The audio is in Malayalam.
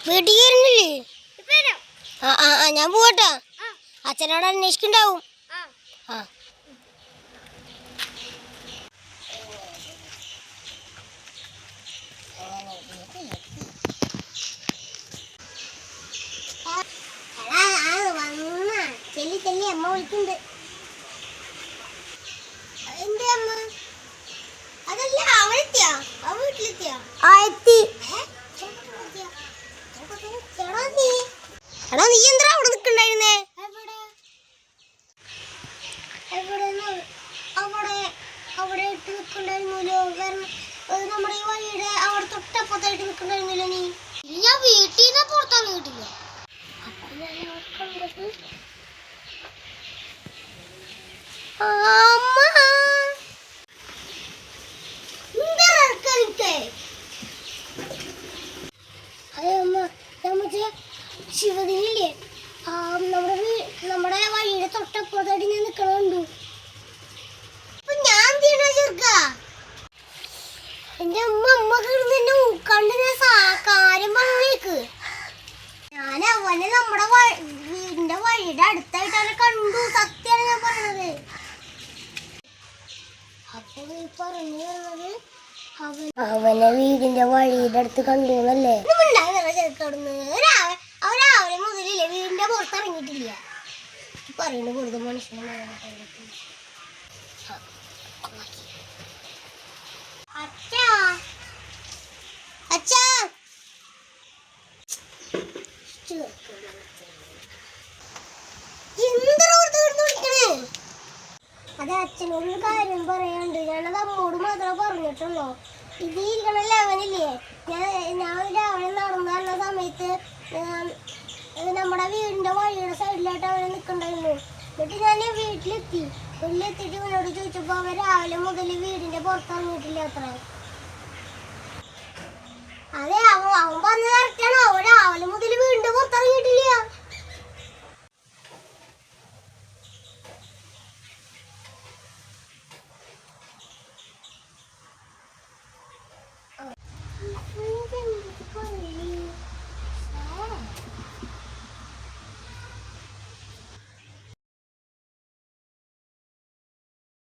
വീട്ടിൽ കയറുന്നില്ലേ? ഞാൻ പോട്ടെ. അച്ഛനോട് അന്വേഷിക്കണ്ടാവും. ചെല്ലി അമ്മ വിളിക്കുന്നുണ്ട്. എന്റെ അമ്മ അതല്ല, അവളെത്തിയാ? അവ വീട്ടിലെത്തിയാ? എടാ, നീ എന്താ അവിടെ നിൽക്കണ്ടായിരുന്നേ? അവിടെ ഇട്ട് നിൽക്കണ്ടായിരുന്നല്ലോ. നമ്മുടെ ഈ വഴിയുടെ അവിടെ തൊട്ടപ്പുറത്തായിട്ട് നിൽക്കണ്ടായിരുന്നല്ലോ നീ. ഞാൻ വീട്ടിൽ നിന്ന് പുറത്തിറങ്ങിയിട്ടില്ല. ശിവദിനില്ലേ, നമ്മുടെ വഴിയുടെ തൊട്ടപ്പുറത്തായിട്ട് ഞാൻ നിൽക്കണുണ്ടു. അപ്പൊ ഞാൻ ചെറുക്ക എന്റെ അമ്മ കിടന്നെ ഊക്കാണ്ട് കാര്യം പറഞ്ഞേക്ക്. ഞാൻ അവനെ നമ്മുടെ വീടിന്റെ വഴിയുടെ അടുത്തായിട്ട് അവനെ കണ്ടു. സത്യാണ് ഞാൻ പറഞ്ഞത്. അപ്പൊ നീ പറഞ്ഞു പറഞ്ഞത് അവനെ വീടിന്റെ വഴിയുടെ അടുത്ത് കണ്ടു എന്നല്ലേ? ചെറുക്കവിടുന്ന് രാവിലെ മുതലില്ലേ വീടിന്റെ പുറത്തിറങ്ങിയിട്ടില്ല. പറയുന്നത് കൂടുതൽ മനുഷ്യനെ അച്ഛാ അച്ഛാ അതെ, അച്ഛനോട് കാര്യം പറയാണ്ട്. ഞാനത് അമ്മോട് മാത്രമേ പറഞ്ഞിട്ടുള്ളൂ. ഇത് ഇരിക്കണ ലെവനില്ലേ, ഞാൻ രാവിലെ നടന്ന സമയത്ത് നമ്മുടെ വീടിന്റെ വഴിയുടെ സൈഡിലായിട്ട് അവനെ നിൽക്കണ്ടായിരുന്നു. എന്നിട്ട് ഞാൻ വീട്ടിലെത്തിയിട്ട് ഇവനോട് ചോദിച്ചപ്പോ അവൻ രാവിലെ മുതൽ വീടിന്റെ പുറത്തിറങ്ങിയിട്ടില്ല അത്ര. അതെ,